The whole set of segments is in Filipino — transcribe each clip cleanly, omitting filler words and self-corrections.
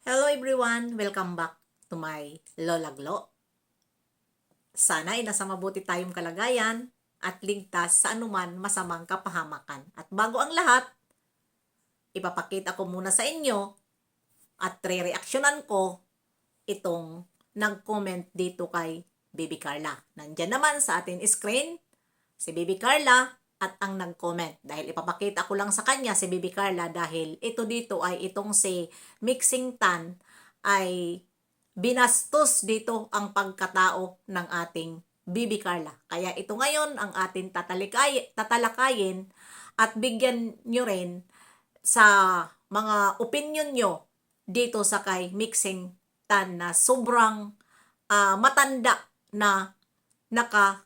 Hello everyone! Welcome back to my Lola Glo. Sana ay nasa mabuti tayong kalagayan at ligtas sa anuman masamang kapahamakan. At bago ang lahat, ipapakita ko muna sa inyo at re-reaksyonan ko itong nag-comment dito kay Baby Carla. Nandyan naman sa ating screen si Baby Carla at ang nag-comment. Dahil ipapakita ko lang sa kanya si Baby Carla dahil ito dito ay itong si Mixing Tan ay binastos dito ang pagkatao ng ating Baby Carla. Kaya ito ngayon ang ating tatalakayin at bigyan nyo rin sa mga opinion nyo dito sa kay Mixing Tan na sobrang matanda na nakabastos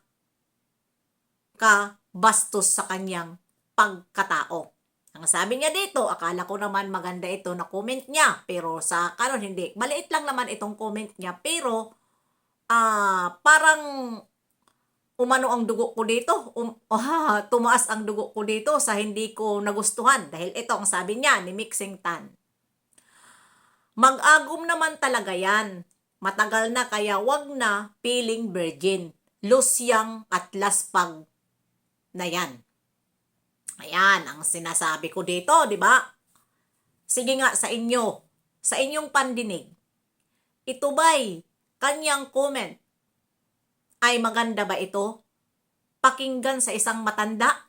sa kanyang pagkatao. Ang sabi niya dito, akala ko naman maganda ito na comment niya, pero sa karon hindi. Maliit lang naman itong comment niya, pero parang umano ang dugo ko dito, tumaas ang dugo ko dito sa hindi ko nagustuhan. Dahil ito ang sabi niya ni Mixing Tan. Mag-agom naman talaga yan. Matagal na kaya wag na piling virgin. Lusyang at laspag na yan. Ayan, ang sinasabi ko dito, di ba? Sige nga sa inyo, sa inyong pandinig. Ito ba'y kanyang comment ay maganda ba ito? Pakinggan sa isang matanda?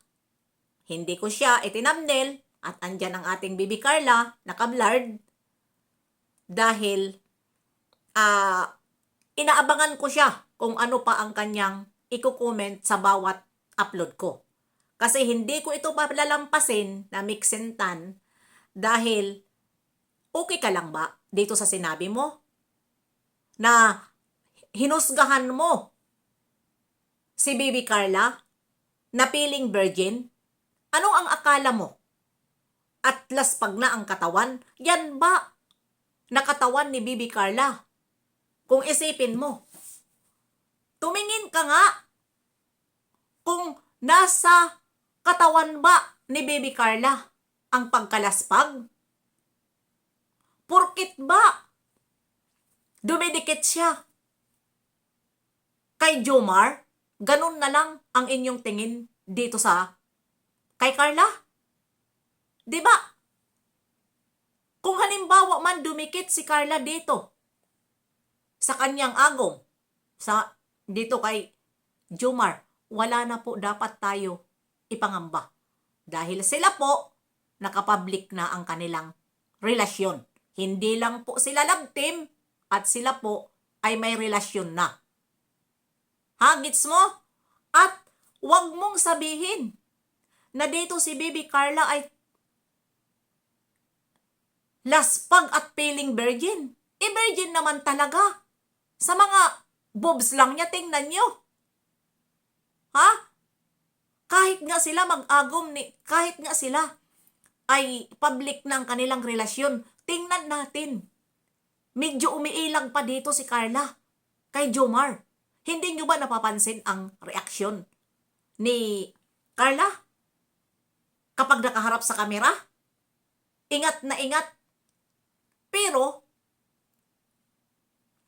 Hindi ko siya itinamnel at andyan ang ating Baby Carla, nakablurred. Dahil inaabangan ko siya kung ano pa ang kanyang i-comment sa bawat upload ko. Kasi hindi ko ito palalampasin na Mixing Tan dahil okay ka lang ba dito sa sinabi mo? Na hinusgahan mo si Baby Carla na piling virgin? Ano ang akala mo? At laspag na ang katawan? Yan ba na katawan ni Baby Carla? Kung isipin mo, tumingin ka nga kung nasa katawan ba ni Baby Carla ang pagkalaspag? Porkit ba dumidikit siya kay Jomar, ganun na lang ang inyong tingin dito sa kay Carla? Diba? Kung halimbawa man dumikit si Carla dito sa kanyang agong, sa dito kay Jomar, wala na po dapat tayo ipangamba. Dahil sila po, nakapublic na ang kanilang relasyon. Hindi lang po sila love team at sila po ay may relasyon na. Hagits mo? At wag mong sabihin na dito si Baby Carla ay laspag at piling virgin. Virgin naman talaga. Sa mga boobs lang niya, tingnan nyo. Ha? Kahit nga sila mag-agom, kahit nga sila ay public ng kanilang relasyon, tingnan natin. Medyo umiilang pa dito si Carla kay Jomar. Hindi nyo ba napapansin ang reaksyon ni Carla kapag nakaharap sa kamera? Ingat na ingat. Pero,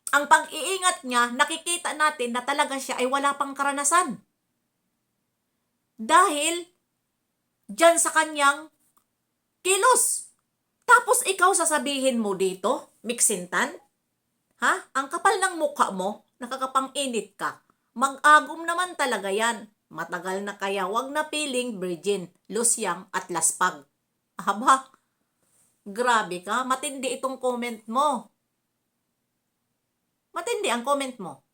ang pag-iingat niya, nakikita natin na talaga siya ay wala pang karanasan. Dahil, dyan sa kanyang kilos. Tapos ikaw sasabihin mo dito, Mixing Tan? Ha? Ang kapal ng mukha mo, nakakapang-init ka. Mag-agom naman talaga yan. Matagal na kaya wag na piling virgin, lusyang at laspag. Aba, grabe ka, matindi itong comment mo. Matindi ang comment mo.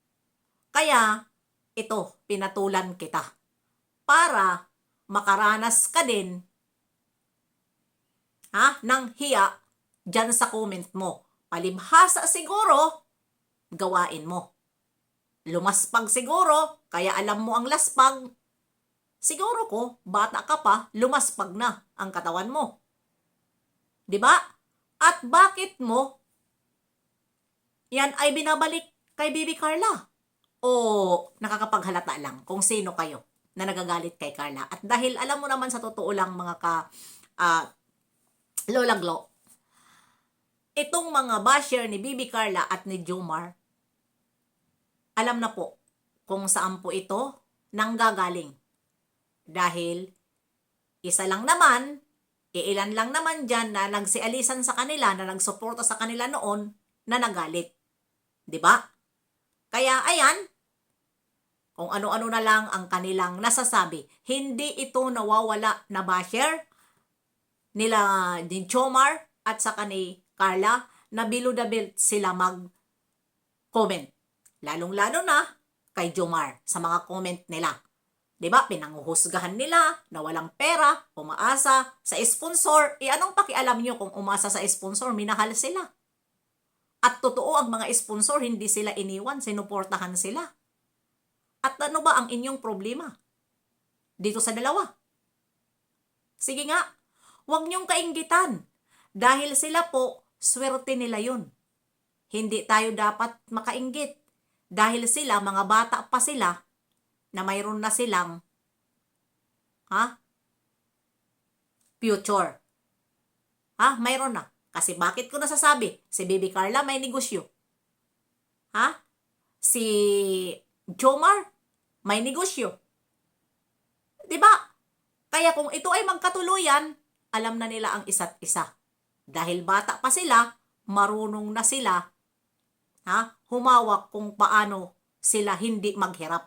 Kaya, ito, pinatulan kita. Para makaranas ka din ng hiya dyan sa comment mo. Palibhasa siguro, gawain mo. Lumaspag siguro, kaya alam mo ang laspag. Siguro ko, bata ka pa, lumaspag na ang katawan mo. Diba? At bakit mo yan ay binabalik kay Baby Carla? O nakakapaghalata lang kung sino kayo na nagagalit kay Carla. At dahil alam mo naman sa totoo lang mga Lola Glo, itong mga basher ni Bibi Carla at ni Jomar, alam na po kung saan po ito nanggagaling. Dahil isa lang naman, ilan lang naman dyan na nagsialisan sa kanila, na nagsuporta sa kanila noon, na nagalit. 'Di ba? Kaya ayan, kung ano-ano na lang ang kanilang nasasabi. Hindi ito nawawala na basher nila ni Jomar at saka ni Carla na below the belt sila mag-comment. Lalong-lalo na kay Jomar sa mga comment nila. 'Di ba? Pinanghuhusgahan nila na walang pera, umaasa sa sponsor. Anong pakialam nyo kung umasa sa sponsor, minahal sila. At totoo, ang mga sponsor, hindi sila iniwan, sinuportahan sila. At ano ba ang inyong problema dito sa dalawa? Sige nga, huwag niyong kainggitan. Dahil sila po, swerte nila yun. Hindi tayo dapat makainggit. Dahil sila, mga bata pa sila, na mayroon na silang future. Mayroon na. Kasi bakit ko nasasabi? Si Bibi Carla may negosyo. Si Jomar may negosyo. 'Di ba? Kaya kung ito ay magkatuluyan, alam na nila ang isa't isa. Dahil bata pa sila, marunong na sila humawak kung paano sila hindi maghirap.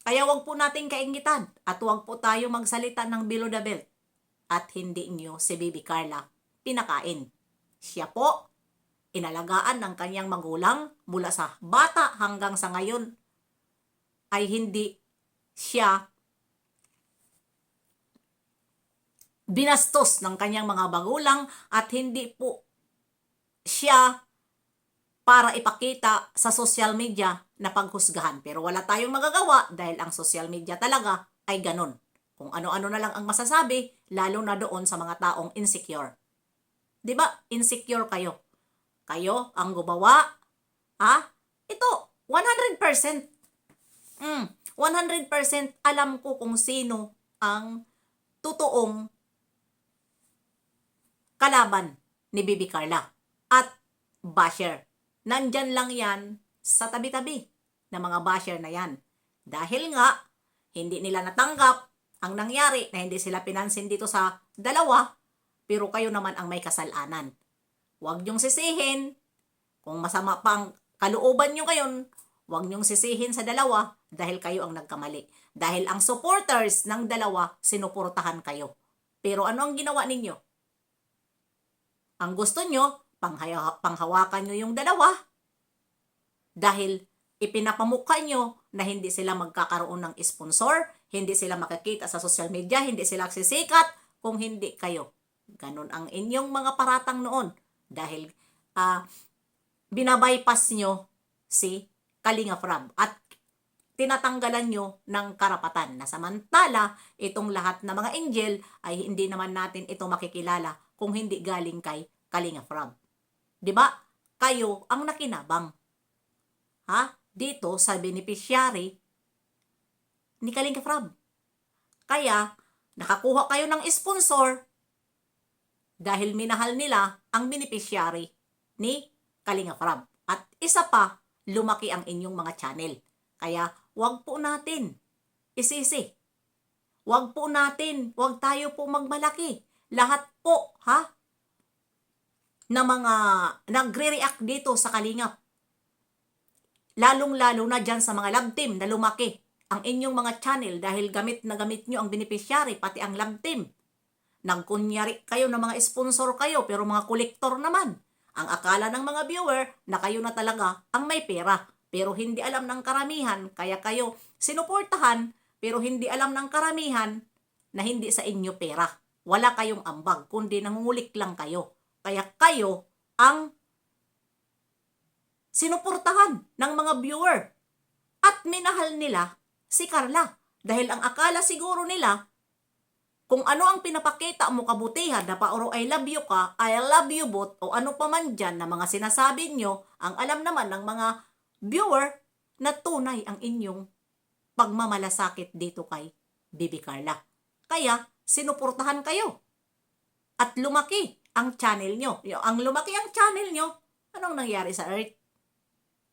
Kaya wag po nating kaingitan at wag po tayo magsalita ng below the belt. At hindi nyo si Bibi Carla pinakain. Siya po, inalagaan ng kanyang magulang mula sa bata hanggang sa ngayon ay hindi siya binastos ng kanyang mga magulang at hindi po siya para ipakita sa social media na paghusgahan. Pero wala tayong magagawa dahil ang social media talaga ay ganun. Kung ano-ano na lang ang masasabi, lalo na doon sa mga taong insecure. 'Di ba? Insecure kayo. Kayo ang gumawa. Ito, 100%. 100% alam ko kung sino ang totoong kalaban ni Bibi Carla at basher. Nandyan lang yan sa tabi-tabi ng mga basher na yan. Dahil nga, hindi nila natanggap ang nangyari na hindi sila pinansin dito sa dalawa, pero kayo naman ang may kasalanan. Huwag niyong sisihin. Kung masama pa ang kalooban niyo ngayon, huwag niyong sisihin sa dalawa dahil kayo ang nagkamali. Dahil ang supporters ng dalawa, sinuportahan kayo. Pero ano ang ginawa ninyo? Ang gusto niyo, panghawakan niyo yung dalawa dahil ipinapamukha nyo na hindi sila magkakaroon ng sponsor, hindi sila makikita sa social media, hindi sila sisikat kung hindi kayo. Ganon ang inyong mga paratang noon dahil binabypass nyo si Kalinga Prab at tinatanggalan nyo ng karapatan na samantala itong lahat na mga angel ay hindi naman natin ito makikilala kung hindi galing kay Kalinga Prab. 'Di ba? Kayo ang nakinabang. Dito sa beneficiary ni Kalinga Prab. Kaya, nakakuha kayo ng sponsor dahil minahal nila ang beneficiary ni Kalinga Prab. At isa pa, lumaki ang inyong mga channel. Kaya, wag po natin isisi. Wag tayo po magmalaki. Lahat po, na mga nagre-react dito sa Kalingap. Lalong-lalo na dyan sa mga love team na lumaki ang inyong mga channel dahil gamit na gamit nyo ang beneficiary, pati ang love team. Nagkunyari kayo na mga sponsor kayo pero mga kolektor naman. Ang akala ng mga viewer na kayo na talaga ang may pera. Pero hindi alam ng karamihan, kaya kayo sinuportahan pero hindi alam ng karamihan na hindi sa inyo pera. Wala kayong ambag, kundi nangungulik lang kayo. Kaya kayo ang sinuportahan ng mga viewer. At minahal nila si Carla. Dahil ang akala siguro nila, kung ano ang pinapakita mo kabutihan na paoro I love you ka, I love you both, o ano pa man dyan na mga sinasabi nyo, ang alam naman ng mga viewer na tunay ang inyong pagmamalasakit dito kay Bibi Carla. Kaya, sinuportahan kayo. At lumaki ang channel nyo. Ang lumaki ang channel nyo, anong nangyari sa Earth?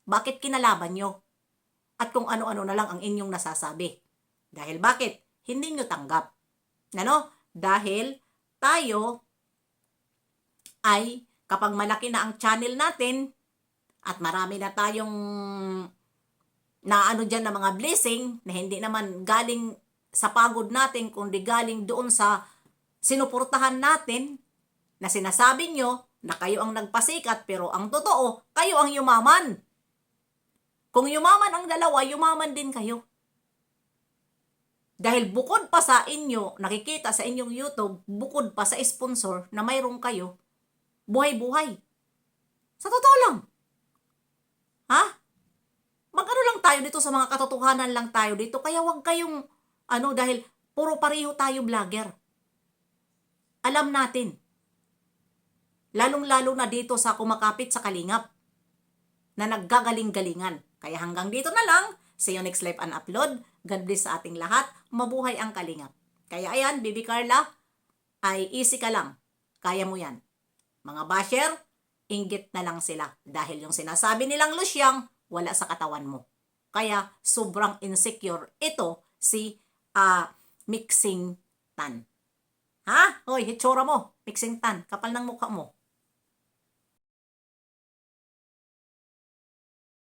Bakit kinalaban nyo? At kung ano-ano na lang ang inyong nasasabi. Dahil bakit? Hindi nyo tanggap. Ano? Dahil tayo ay kapag malaki na ang channel natin at marami na tayong na dyan na mga blessing na hindi naman galing sa pagod natin kundi galing doon sa sinuportahan natin na sinasabi nyo na kayo ang nagpasikat pero ang totoo, kayo ang yumaman. Kung yumaman ang dalawa, yumaman din kayo. Dahil bukod pa sa inyo, nakikita sa inyong YouTube, bukod pa sa sponsor na mayroong kayo, buhay-buhay. Sa totoo lang. Ha? Mag-ano lang tayo dito sa mga katotohanan lang tayo dito. Kaya wag kayong, dahil puro pareho tayo vlogger. Alam natin. Lalong-lalo na dito sa kumakapit sa kalingap na naggagaling-galingan. Kaya hanggang dito na lang. See you next live and upload. God bless sa ating lahat. Mabuhay ang kalingap. Kaya ayan, Bibi Carla, ay easy ka lang. Kaya mo yan. Mga basher, inggit na lang sila. Dahil yung sinasabi nilang lusyang, wala sa katawan mo. Kaya sobrang insecure ito si Mixing Tan. Ha? Hoy, hitsura mo. Mixing Tan. Kapal ng mukha mo.